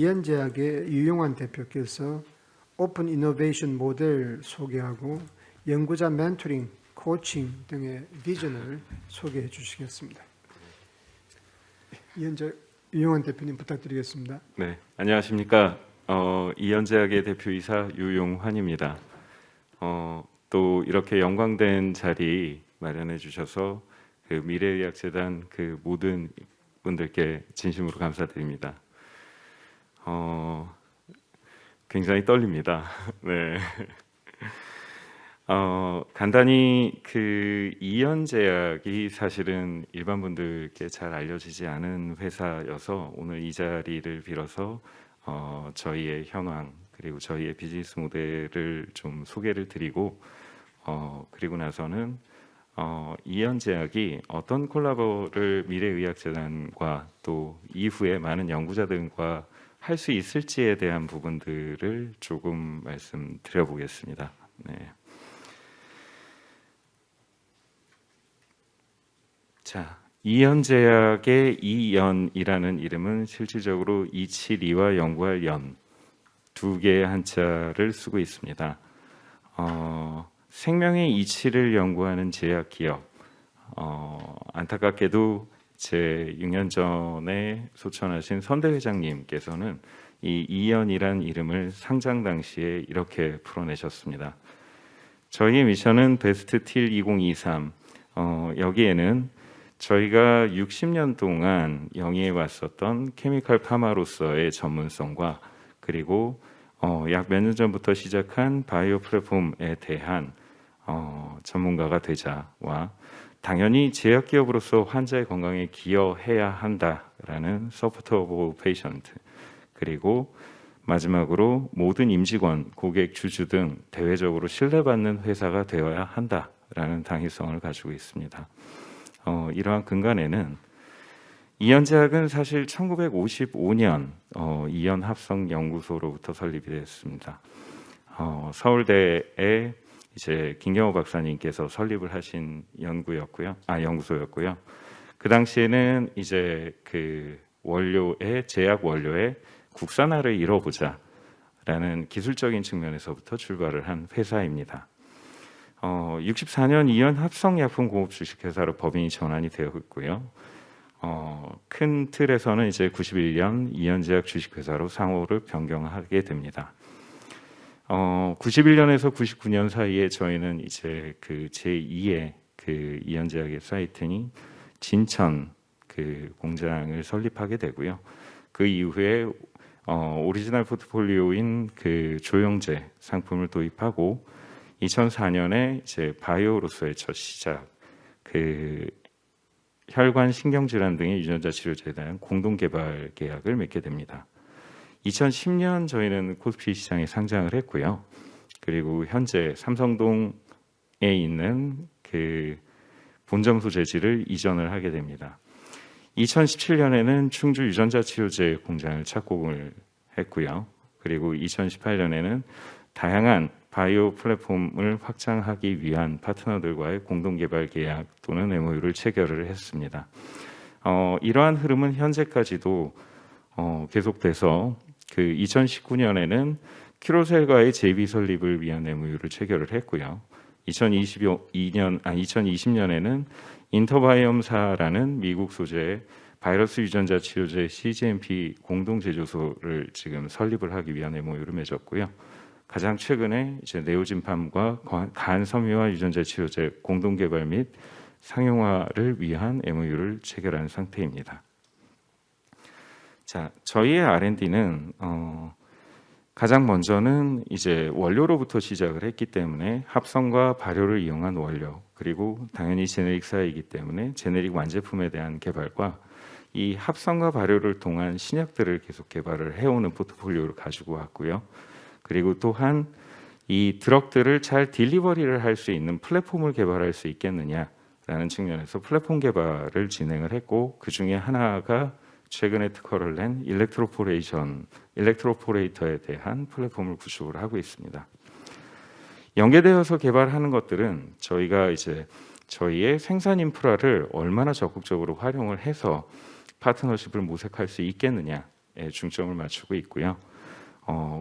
이현제약의 유용환 대표께서 오픈 이노베이션 모델 소개하고 연구자 멘토링, 코칭 등의 비전을 소개해 주시겠습니다. 이현제 유용환 대표님 부탁드리겠습니다. 네, 안녕하십니까. 이현제약의 대표이사 유용환입니다. 또 이렇게 영광된 자리 마련해 주셔서 그 미래의학재단 그 모든 분들께 진심으로 감사드립니다. 굉장히 떨립니다. 네. 간단히 그 이현제약이 사실은 일반 분들께 잘 알려지지 않은 회사여서 오늘 이 자리를 빌어서 저희의 현황 그리고 저희의 비즈니스 모델을 좀 소개를 드리고 그리고 나서는 이현제약이 어떤 콜라보를 미래의학재단과 또 이후에 많은 연구자들과 할 수 있을지에 대한 부분들을 조금 말씀드려보겠습니다. 네. 자, 이현제약의 이연이라는 이름은 실질적으로 272와 연구할 연 두 개의 한자를 쓰고 있습니다. 생명의 이치를 연구하는 제약 기업. 안타깝게도 제 6년 전에 소천하신 선대 회장님께서는 이 이연이란 이름을 상장 당시에 이렇게 풀어내셨습니다. 저희의 미션은 베스트 틸 2023. 여기에는 저희가 60년 동안 영위해 왔었던 케미칼 파마로서의 전문성과 그리고 약 몇 년 전부터 시작한 바이오 플랫폼에 대한 전문가가 되자와 당연히 제약기업으로서 환자의 건강에 기여해야 한다라는 서포트 오브 페이션트 그리고 마지막으로 모든 임직원, 고객, 주주 등 대외적으로 신뢰받는 회사가 되어야 한다라는 당위성을 가지고 있습니다. 이러한 근간에는 이현제약은 사실 1955년 이현합성연구소로부터 설립이 됐습니다. 서울대에 이제 김경호 박사님께서 설립을 하신 연구소였고요. 그 당시에는 이제 그 제약 원료의 국산화를 이뤄보자라는 기술적인 측면에서부터 출발을 한 회사입니다. 64년 이현합성약품공업 주식회사로 법인이 전환이 되어 있고요. 큰 틀에서는 이제 91년 이현제약 주식회사로 상호를 변경하게 됩니다. 91년에서 99년 사이에 저희는 이제 그 제2의 그 이현제약의 사이트인 진천 그 공장을 설립하게 되고요. 그 이후에 오리지널 포트폴리오인 그 조영제 상품을 도입하고 2004년에 이제 바이오로서의 첫 시작 그 혈관 신경질환 등의 유전자 치료제에 대한 공동 개발 계약을 맺게 됩니다. 2010년 저희는 코스피 시장에 상장을 했고요. 그리고 현재 삼성동에 있는 그 본점 소재지를 이전을 하게 됩니다. 2017년에는 충주 유전자 치료제 공장을 착공을 했고요. 그리고 2018년에는 다양한 바이오 플랫폼을 확장하기 위한 파트너들과의 공동 개발 계약 또는 MOU를 체결을 했습니다. 이러한 흐름은 현재까지도 계속돼서 그 2019년에는 큐로셀과의 JV 설립을 위한 MOU를 체결을 했고요. 2020년에는 인터바이옴사라는 미국 소재의 바이러스 유전자 치료제 CGMP 공동 제조소를 지금 설립을 하기 위한 MOU를 맺었고요. 가장 최근에 이제 네오진팜과 간 섬유화 유전자 치료제 공동 개발 및 상용화를 위한 MOU를 체결한 상태입니다. 자, 저희의 R&D는 가장 먼저는 이제 원료로부터 시작을 했기 때문에 합성과 발효를 이용한 원료 그리고 당연히 제네릭사이기 때문에 제네릭 완제품에 대한 개발과 이 합성과 발효를 통한 신약들을 계속 개발을 해오는 포트폴리오를 가지고 왔고요. 그리고 또한 이 드럭들을 잘 딜리버리를 할 수 있는 플랫폼을 개발할 수 있겠느냐라는 측면에서 플랫폼 개발을 진행을 했고 그 중에 하나가 최근에 특허를 낸 일렉트로포레이터에 대한 플랫폼을 구축을 하고 있습니다. 연계되어서 개발하는 것들은 저희가 이제 저희의 생산 인프라를 얼마나 적극적으로 활용을 해서 파트너십을 모색할 수 있겠느냐 중점을 맞추고 있고요.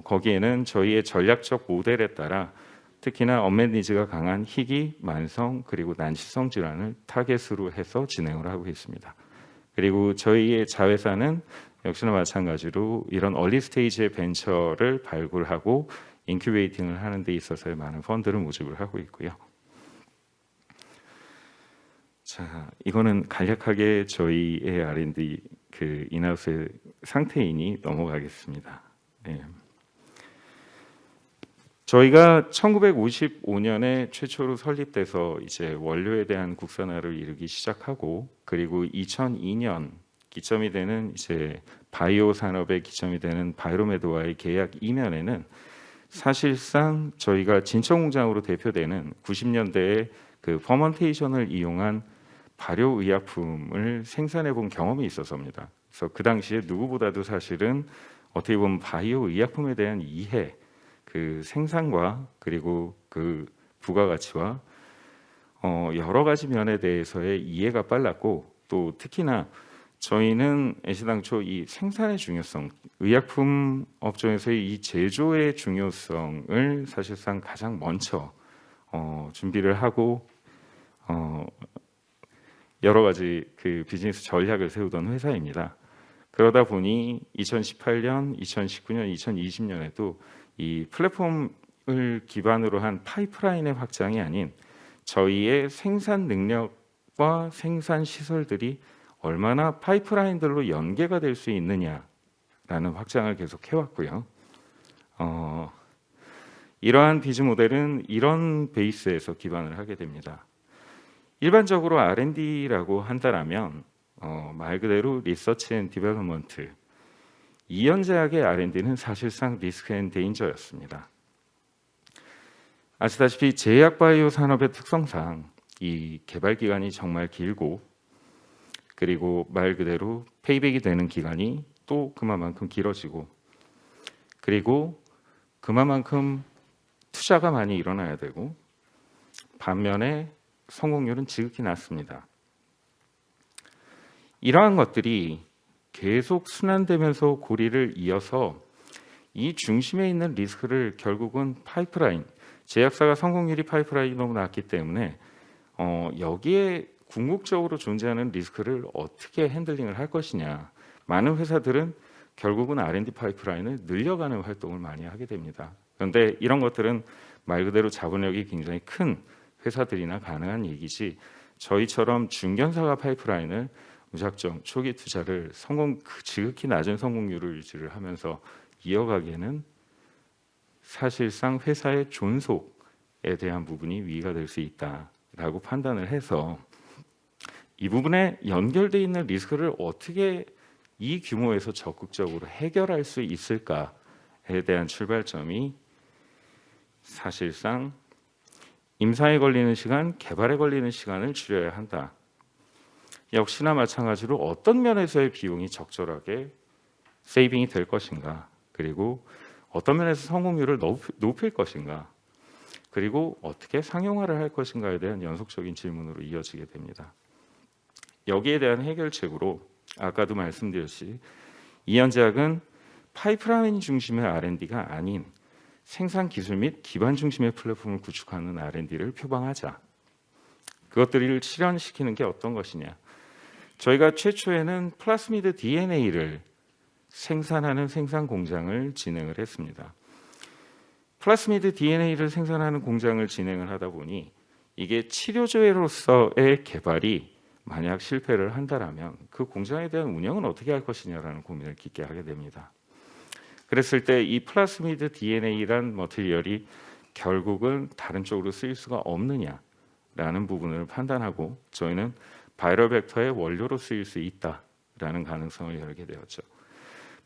거기에는 저희의 전략적 모델에 따라 특히나 언맷 니즈가 강한 희귀, 만성 그리고 난치성 질환을 타겟으로 해서 진행을 하고 있습니다. 그리고 저희의 자회사는 역시나 마찬가지로 이런 얼리 스테이지의 벤처를 발굴하고 인큐베이팅을 하는 데 있어서의 많은 펀드를 모집을 하고 있고요. 자, 이거는 간략하게 저희의 R&D 그 인하우스의 상태이니 넘어가겠습니다. 네. 저희가 1955년에 최초로 설립돼서 이제 원료에 대한 국산화를 이루기 시작하고 그리고 2002년 기점이 되는 이제 바이오 산업의 기점이 되는 바이로메드와의 계약 이면에는 사실상 저희가 진천 공장으로 대표되는 90년대에 그 퍼먼테이션을 이용한 발효 의약품을 생산해 본 경험이 있어서입니다. 그래서 그 당시에 누구보다도 사실은 어떻게 보면 바이오 의약품에 대한 이해, 그 생산과 그리고 그 부가가치와 여러 가지 면에 대해서의 이해가 빨랐고 또 특히나 저희는 애시당초 이 생산의 중요성, 의약품 업종에서의 이 제조의 중요성을 사실상 가장 먼저 준비를 하고 여러 가지 그 비즈니스 전략을 세우던 회사입니다. 그러다 보니 2018년, 2019년, 2020년에도 이 플랫폼을 기반으로 한 파이프라인의 확장이 아닌 저희의 생산 능력과 생산 시설들이 얼마나 파이프라인들로 연계가 될 수 있느냐라는 확장을 계속 해왔고요. 이러한 비즈 모델은 이런 베이스에서 기반을 하게 됩니다. 일반적으로 R&D라고 한다라면 말 그대로 리서치 앤 디벨롭먼트, 이연제약의 R&D는 사실상 리스크 앤 데인저였습니다. 아시다시피 제약 바이오 산업의 특성상 이 개발 기간이 정말 길고 그리고 말 그대로 페이백이 되는 기간이 또 그만큼 길어지고 그리고 그만큼 투자가 많이 일어나야 되고 반면에 성공률은 지극히 낮습니다. 이러한 것들이 계속 순환되면서 고리를 이어서 이 중심에 있는 리스크를 결국은 파이프라인, 제약사가 성공률이 파이프라인이 너무 낮기 때문에 여기에 궁극적으로 존재하는 리스크를 어떻게 핸들링을 할 것이냐. 많은 회사들은 결국은 R&D 파이프라인을 늘려가는 활동을 많이 하게 됩니다. 그런데 이런 것들은 말 그대로 자본력이 굉장히 큰 회사들이나 가능한 얘기지 저희처럼 중견사가 파이프라인을 무작정 초기 투자를 지극히 낮은 성공률을 유지를 하면서 이어가기에는 사실상 회사의 존속에 대한 부분이 위기가 될 수 있다라고 판단을 해서 이 부분에 연결되어 있는 리스크를 어떻게 이 규모에서 적극적으로 해결할 수 있을까에 대한 출발점이 사실상 임상에 걸리는 시간, 개발에 걸리는 시간을 줄여야 한다. 역시나 마찬가지로 어떤 면에서의 비용이 적절하게 세이빙이 될 것인가, 그리고 어떤 면에서 성공률을 높일 것인가, 그리고 어떻게 상용화를 할 것인가에 대한 연속적인 질문으로 이어지게 됩니다. 여기에 대한 해결책으로 아까도 말씀드렸듯이 이연제약은 파이프라인 중심의 R&D가 아닌 생산 기술 및 기반 중심의 플랫폼을 구축하는 R&D를 표방하자. 그것들을 실현시키는 게 어떤 것이냐. 저희가 최초에는 플라스미드 DNA를 생산하는 생산 공장을 진행을 했습니다. 플라스미드 DNA를 생산하는 공장을 진행을 하다 보니 이게 치료제로서의 개발이 만약 실패를 한다라면 그 공장에 대한 운영은 어떻게 할 것이냐라는 고민을 깊게 하게 됩니다. 그랬을 때 이 플라스미드 DNA란 머티리얼이 결국은 다른 쪽으로 쓰일 수가 없느냐라는 부분을 판단하고 저희는 바이럴 벡터의 원료로 쓰일 수 있다라는 가능성을 열게 되었죠.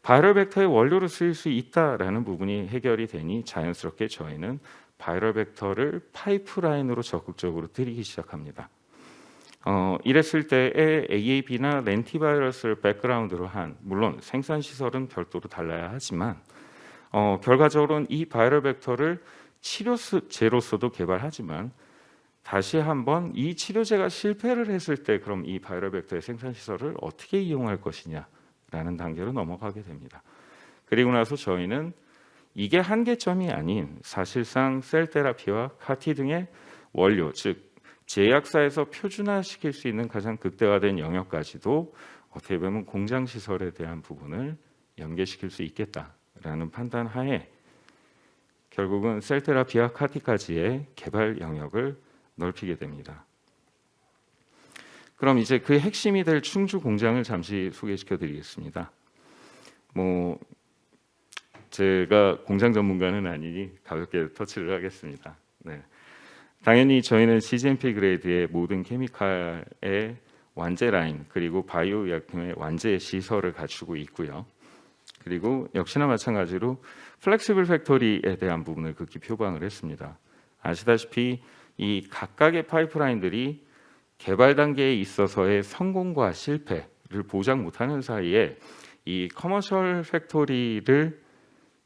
바이럴 벡터의 원료로 쓰일 수 있다라는 부분이 해결이 되니 자연스럽게 저희는 바이럴 벡터를 파이프라인으로 적극적으로 들이기 시작합니다. 이랬을 때에 AAV나 렌티바이러스를 백그라운드로 한, 물론 생산 시설은 별도로 달라야 하지만 결과적으로는 이 바이럴 벡터를 치료제로서도 개발하지만 다시 한번 이 치료제가 실패를 했을 때 그럼 이 바이럴 벡터의 생산 시설을 어떻게 이용할 것이냐라는 라는 단계로 넘어가게 됩니다. 그리고 나서 저희는 이게 한계점이 아닌 사실상 셀 테라피와 카티 등의 원료, 즉 제약사에서 표준화시킬 수 있는 가장 극대화된 영역까지도 어떻게 보면 공장 시설에 대한 부분을 연계시킬 수 있겠다라는 판단 하에 결국은 셀 테라피와 카티까지의 개발 영역을 넓히게 됩니다. 그럼 이제 그 핵심이 될 충주 공장을 잠시 소개시켜 드리겠습니다. 제가 공장 전문가는 아니니 가볍게 터치를 하겠습니다. 네. 당연히 저희는 CGMP 그레이드의 모든 케미칼의 완제 라인 그리고 바이오 의약품의 완제 시설을 갖추고 있고요. 그리고 역시나 마찬가지로 플렉시블 팩토리에 대한 부분을 극히 표방을 했습니다. 아시다시피 이 각각의 파이프라인들이 개발 단계에 있어서의 성공과 실패를 보장 못하는 사이에 이 커머셜 팩토리를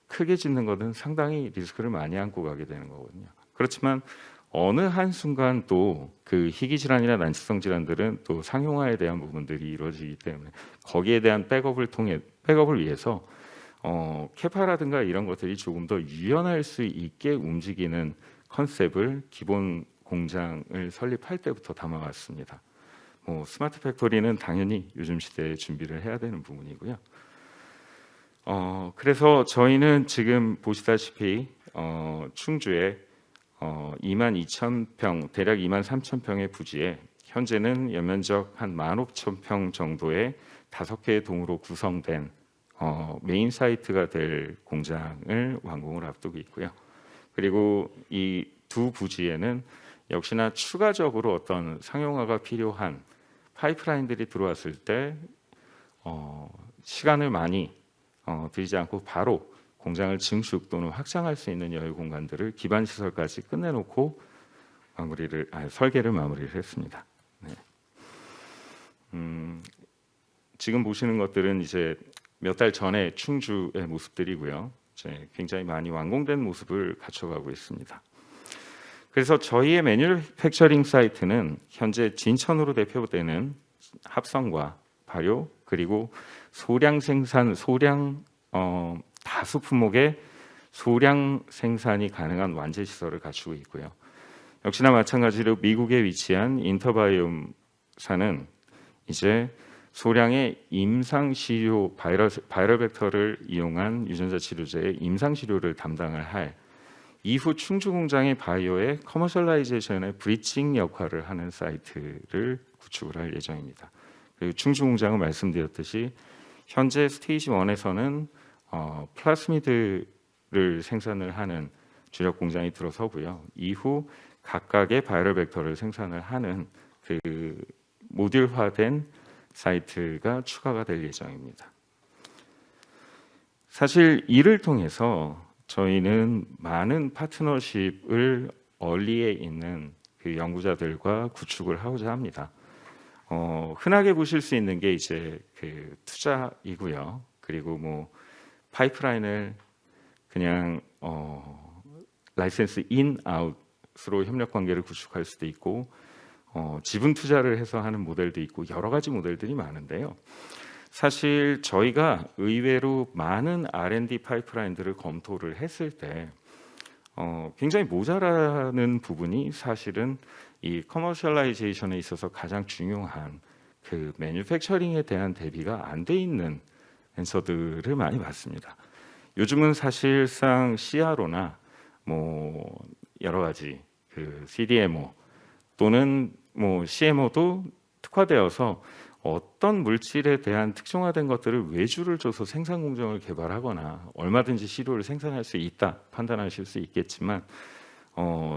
크게 짓는 것은 상당히 리스크를 많이 안고 가게 되는 거거든요. 그렇지만 어느 한순간 또 그 희귀 질환이나 난치성 질환들은 또 상용화에 대한 부분들이 이루어지기 때문에 거기에 대한 백업을 위해서 캐파라든가 이런 것들이 조금 더 유연할 수 있게 움직이는 컨셉을 기본 공장을 설립할 때부터 담아왔습니다. 스마트 팩토리는 당연히 요즘 시대에 준비를 해야 되는 부분이고요. 그래서 저희는 지금 보시다시피 충주에 22,000평, 대략 23,000평의 부지에 현재는 연면적 한 15,000평 정도의 5개의 동으로 구성된 메인 사이트가 될 공장을 완공을 앞두고 있고요. 그리고 이 두 부지에는 역시나 추가적으로 어떤 상용화가 필요한 파이프라인들이 들어왔을 때 시간을 많이 들이지 않고 바로 공장을 증축 또는 확장할 수 있는 여유 공간들을 기반 시설까지 끝내놓고 설계를 마무리를 했습니다. 네. 지금 보시는 것들은 이제 몇 달 전에 충주의 모습들이고요. 이제 굉장히 많이 완공된 모습을 갖춰가고 있습니다. 그래서 저희의 매뉴팩처링 사이트는 현재 진천으로 대표되는 합성과 발효 그리고 소량 생산, 다수 품목의 소량 생산이 가능한 완제 시설을 갖추고 있고요. 역시나 마찬가지로 미국에 위치한 인터바이옴사는 이제 소량의 임상 시료 바이럴 벡터를 이용한 유전자 치료제의 임상 시료를 담당을 할 이후 충주 공장의 바이오의 커머셜라이제이션의 브리징 역할을 하는 사이트를 구축을 할 예정입니다. 그리고 충주 공장은 말씀드렸듯이 현재 스테이지 1에서는 플라스미드를 생산을 하는 주력 공장이 들어서고요. 이후 각각의 바이럴 벡터를 생산을 하는 그 모듈화된 사이트가 추가가 될 예정입니다. 사실 이를 통해서 저희는 많은 파트너십을 얼리에 있는 그 연구자들과 구축을 하고자 합니다. 흔하게 보실 수 있는 게 이제 그 투자이고요. 그리고 파이프라인을 그냥 라이센스 인 아웃으로 협력 관계를 구축할 수도 있고 지분 투자를 해서 하는 모델도 있고 여러 가지 모델들이 많은데요. 사실 저희가 의외로 많은 R&D 파이프라인들을 검토를 했을 때 굉장히 모자라는 부분이 사실은 이 커머셜라이제이션에 있어서 가장 중요한 그 매뉴팩처링에 대한 대비가 안 돼 있는 앤서들을 많이 봤습니다. 요즘은 사실상 CRO나 여러 가지 그 CDMO 또는 CMO도 특화되어서 어떤 물질에 대한 특정화된 것들을 외주를 줘서 생산 공정을 개발하거나 얼마든지 시료를 생산할 수 있다 판단하실 수 있겠지만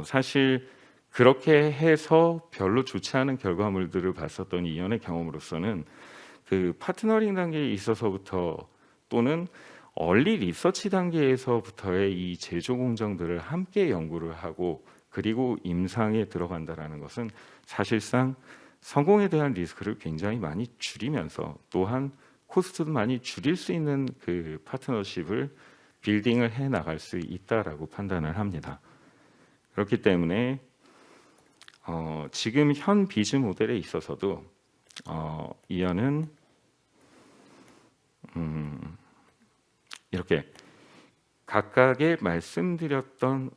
사실 그렇게 해서 별로 좋지 않은 결과물들을 봤었던 이연의 경험으로서는 그 파트너링 단계에 있어서부터 또는 얼리 리서치 단계에서부터의 이 제조 공정들을 함께 연구를 하고 그리고 임상에 들어간다라는 것은 사실상 성공에 대한 리스크를 굉장히 많이 줄이면서 또한 코스트도 많이 줄일 수 있는 그 파트너십을 빌딩을 해 나갈 수 있다라고 판단을 합니다. 그렇기 때문에 지금 현 비즈 모델에 있어서도 이어는 이렇게 각각의 말씀드렸던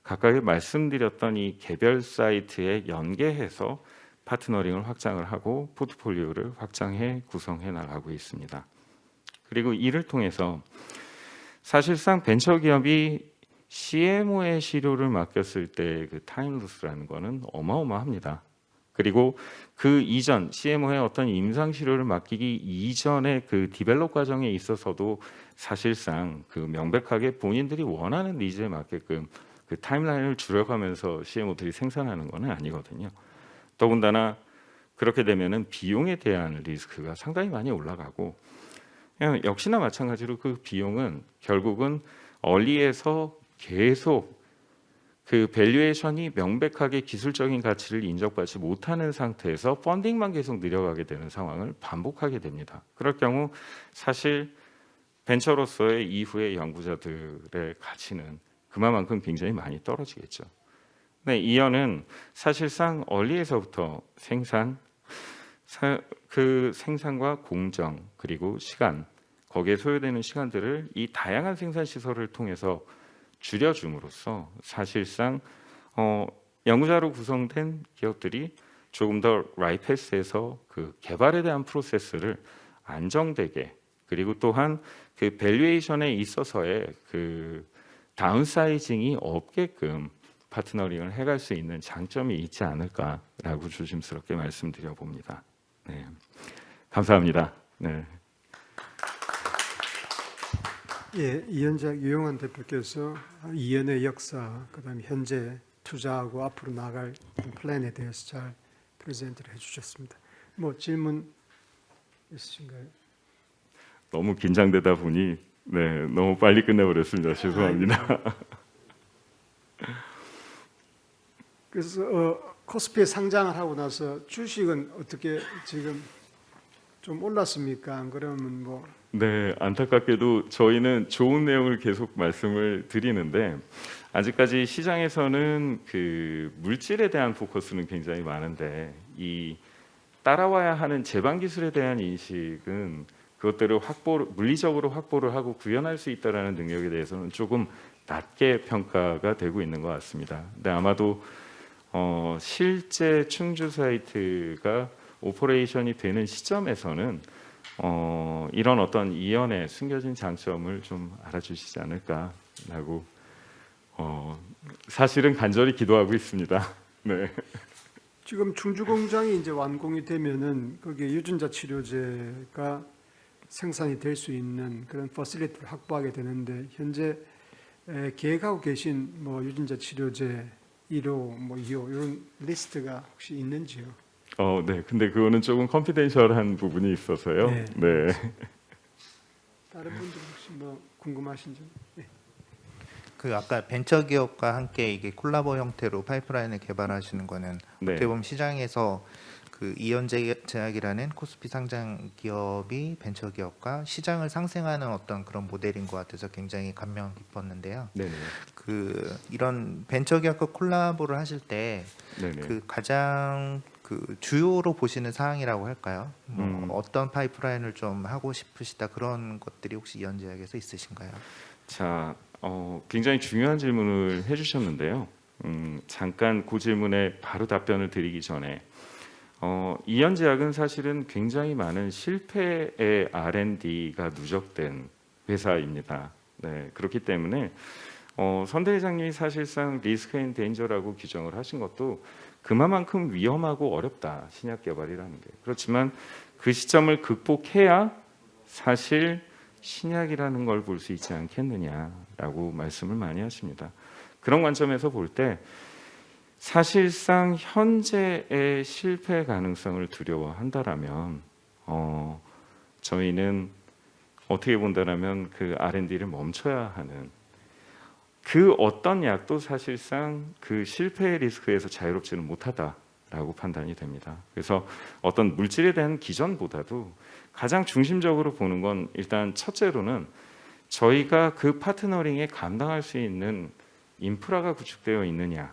각각의 말씀드렸던 이 개별 사이트에 연계해서 파트너링을 확장을 하고 포트폴리오를 확장해 구성해 나가고 있습니다. 그리고 이를 통해서 사실상 벤처기업이 CMO의 시료를 맡겼을 때 그 타임로스라는 거는 어마어마합니다. 그리고 그 이전 CMO의 어떤 임상 시료를 맡기기 이전의 그 디벨롭 과정에 있어서도 사실상 그 명백하게 본인들이 원하는 니즈에 맞게끔 그 타임라인을 줄여가면서 CMO들이 생산하는 것은 아니거든요. 더군다나 그렇게 되면은 비용에 대한 리스크가 상당히 많이 올라가고, 그냥 역시나 마찬가지로 그 비용은 결국은 얼리에서 계속 그 밸류에이션이 명백하게 기술적인 가치를 인정받지 못하는 상태에서 펀딩만 계속 늘어가게 되는 상황을 반복하게 됩니다. 그럴 경우 사실 벤처로서의 이후의 연구자들의 가치는 그만큼 굉장히 많이 떨어지겠죠. 네, 이어는 사실상 얼리에서부터 그 생산과 공정 그리고 시간, 거기에 소요되는 시간들을 이 다양한 생산 시설을 통해서 줄여줌으로써 사실상 연구자로 구성된 기업들이 조금 더 라이패스에서 그 개발에 대한 프로세스를 안정되게, 그리고 또한 그 밸류에이션에 있어서의 그 다운사이징이 없게끔 파트너링을 해갈 수 있는 장점이 있지 않을까라고 조심스럽게 말씀드려 봅니다. 네, 감사합니다. 네. 예, 이현작 유용한 대표께서 이연의 역사, 그다음에 현재 투자하고 앞으로 나갈 플랜에 대해서 잘 프레젠트를 해주셨습니다. 뭐 질문 있으신가요? 너무 긴장되다 보니 너무 빨리 끝내버렸습니다. 죄송합니다. 그래서 코스피에 상장을 하고 나서 주식은 어떻게 지금 좀 올랐습니까? 안 그러면 뭐 네, 안타깝게도 저희는 좋은 내용을 계속 말씀을 드리는데 아직까지 시장에서는 그 물질에 대한 포커스는 굉장히 많은데 이 따라와야 하는 제반 기술에 대한 인식은 그것들을 물리적으로 확보를 하고 구현할 수 있다라는 능력에 대해서는 조금 낮게 평가가 되고 있는 것 같습니다. 근데 아마도 실제 충주 사이트가 오퍼레이션이 되는 시점에서는 이런 어떤 이연의 숨겨진 장점을 좀 알아주시지 않을까라고 사실은 간절히 기도하고 있습니다. 네. 지금 충주 공장이 이제 완공이 되면은 거기에 유전자 치료제가 생산이 될 수 있는 그런 퍼실리티를 확보하게 되는데 현재 계획하고 계신 뭐 유전자 치료제 1호, 뭐 2호 이런 리스트가 혹시 있는지요? 네. 근데 그거는 조금 컨피덴셜한 부분이 있어서요. 네. 네. 다른 분들 혹시 뭐 궁금하신 점? 네. 그 아까 벤처 기업과 함께 이게 콜라보 형태로 파이프라인을 개발하시는 거는 네. 어떻게 보면 시장에서 그 이연제약이라는 코스피 상장 기업이 벤처 기업과 시장을 상생하는 어떤 그런 모델인 것 같아서 굉장히 감명 깊었는데요. 네네. 그 이런 벤처 기업과 콜라보를 하실 때 네네. 그 가장 그 주요로 보시는 사항이라고 할까요? 뭐 어떤 파이프라인을 좀 하고 싶으시다 그런 것들이 혹시 이연제약에서 있으신가요? 자, 굉장히 중요한 질문을 해주셨는데요. 잠깐 그 질문에 바로 답변을 드리기 전에 이연제약은 사실은 굉장히 많은 실패의 R&D가 누적된 회사입니다. 네, 그렇기 때문에 선 대회장님이 사실상 리스크 앤 데인저라고 규정을 하신 것도 그만큼 위험하고 어렵다, 신약 개발이라는 게. 그렇지만 그 시점을 극복해야 사실 신약이라는 걸 볼 수 있지 않겠느냐라고 말씀을 많이 하십니다. 그런 관점에서 볼 때 사실상 현재의 실패 가능성을 두려워한다라면 저희는 어떻게 본다라면 그 R&D를 멈춰야 하는, 그 어떤 약도 사실상 그 실패의 리스크에서 자유롭지는 못하다라고 판단이 됩니다. 그래서 어떤 물질에 대한 기전보다도 가장 중심적으로 보는 건 일단 첫째로는 저희가 그 파트너링에 감당할 수 있는 인프라가 구축되어 있느냐.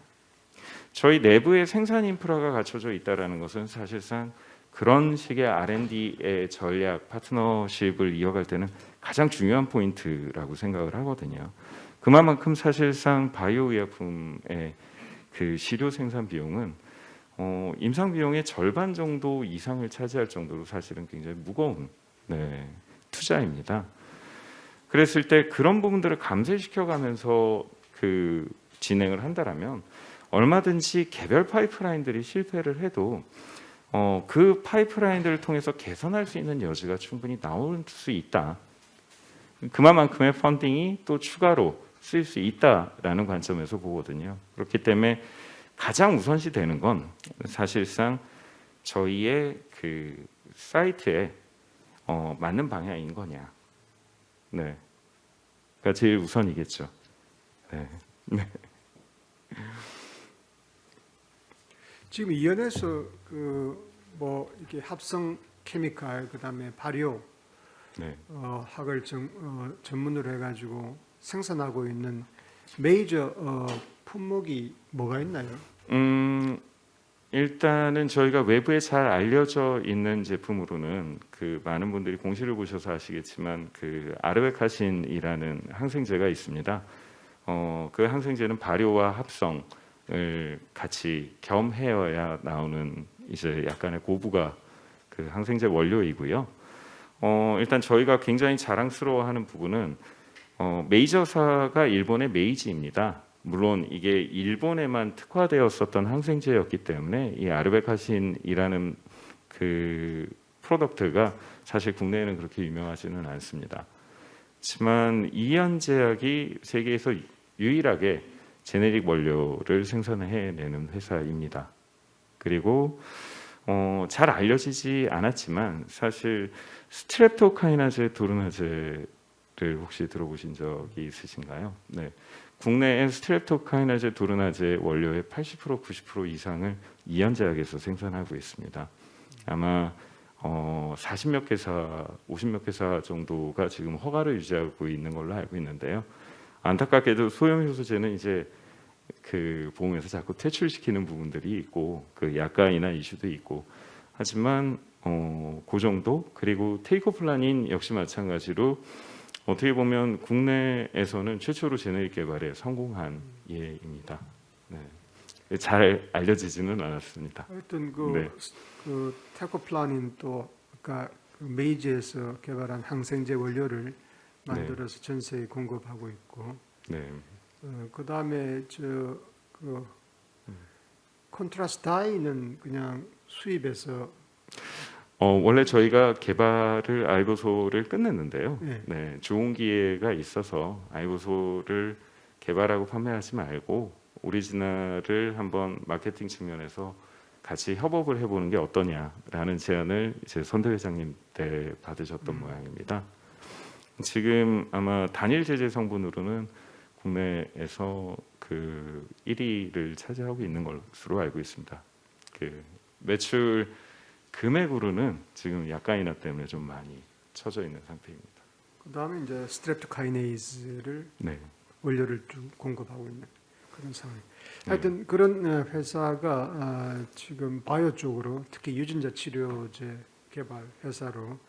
저희 내부에 생산 인프라가 갖춰져 있다라는 것은 사실상 그런 식의 R&D의 전략 파트너십을 이어갈 때는 가장 중요한 포인트라고 생각을 하거든요. 그만큼 사실상 바이오 의약품의 그 시료 생산 비용은 임상 비용의 절반 정도 이상을 차지할 정도로 사실은 굉장히 무거운 투자입니다. 그랬을 때 그런 부분들을 감쇄시켜가면서 그 진행을 한다라면 얼마든지 개별 파이프라인들이 실패를 해도 그 파이프라인들을 통해서 개선할 수 있는 여지가 충분히 나올 수 있다. 그만큼의 펀딩이 또 추가로 쓰일 수 있다라는 관점에서 보거든요. 그렇기 때문에 가장 우선시 되는 건 사실상 저희의 그 사이트에 맞는 방향인 거냐. 네, 그러니까 제일 우선이겠죠. 네. 지금 이연에서 뭐 이렇게 합성 케미칼 그다음에 발효 네. 학을 전문으로 해가지고 생산하고 있는 메이저 품목이 뭐가 있나요? 일단은 저희가 외부에 잘 알려져 있는 제품으로는 그 많은 분들이 공시를 보셔서 아시겠지만 그 아르베카신이라는 항생제가 있습니다. 그 항생제는 발효와 합성을 같이 겸해야 나오는 이제 약간의 고부가 그 항생제 원료이고요. 일단 저희가 굉장히 자랑스러워하는 부분은 메이저사가 일본의 메이지입니다. 물론 이게 일본에만 특화되었었던 항생제였기 때문에 이 아르베카신이라는 그 프로덕트가 사실 국내에는 그렇게 유명하지는 않습니다. 하지만 이연제약이 세계에서 유일하게 제네릭 원료를 생산해내는 회사입니다. 그리고 잘 알려지지 않았지만 사실 스트랩토카이나제 도르나제를 혹시 들어보신 적이 있으신가요? 네. 국내에 스트랩토카이나제 도르나제 원료의 80% 90% 이상을 이연제약에서 생산하고 있습니다. 아마 40몇 개사, 50몇 개사 정도가 지금 허가를 유지하고 있는 걸로 알고 있는데요. 안타깝게도 소염효소제는 이제 그 보험에서 자꾸 퇴출시키는 부분들이 있고 그 약가이나 이슈도 있고 하지만 그 정도 그리고 테이크오플라닌 역시 마찬가지로 어떻게 보면 국내에서는 최초로 제네릭 개발에 성공한 예입니다. 네. 잘 알려지지는 않았습니다. 하여튼 네. 그 테코플라닌 또 아까 그 메이지에서 개발한 항생제 원료를 만들어서 전 세계에 공급하고 있고, 네. 그 다음에 콘트라스트 다이는 그냥 수입해서 원래 저희가 개발을 아이보소를 끝냈는데요. 네. 네, 좋은 기회가 있어서 아이보소를 개발하고 판매하지 말고 오리지널을 한번 마케팅 측면에서 같이 협업을 해보는 게 어떠냐라는 제안을 제 선대 회장님 때 받으셨던 모양입니다. 지금 아마 단일 제재 성분으로는 국내에서 그 1위를 차지하고 있는 것으로 알고 있습니다. 그 매출 금액으로는 지금 약간이나 때문에 좀 많이 처져 있는 상태입니다. 그 다음에 이제 스트랩토카이네이즈를 네. 원료를 쭉 공급하고 있는 그런 상황. 하여튼 그런 회사가 지금 바이오 쪽으로 특히 유전자 치료제 개발 회사로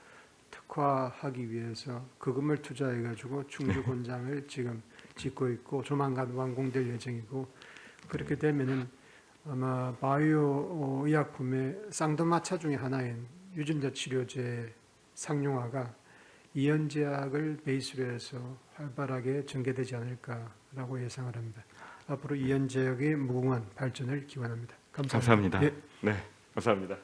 특화하기 위해서 거금을 투자해가지고 충주 공장을 지금 짓고 있고 조만간 완공될 예정이고 그렇게 되면은 아마 바이오 의약품의 쌍두마차 중에 하나인 유전자 치료제 상용화가 이연제약을 베이스로 해서 활발하게 전개되지 않을까라고 예상을 합니다. 앞으로 이연제약의 무궁한 발전을 기원합니다. 감사합니다. 감사합니다. 예. 네, 감사합니다.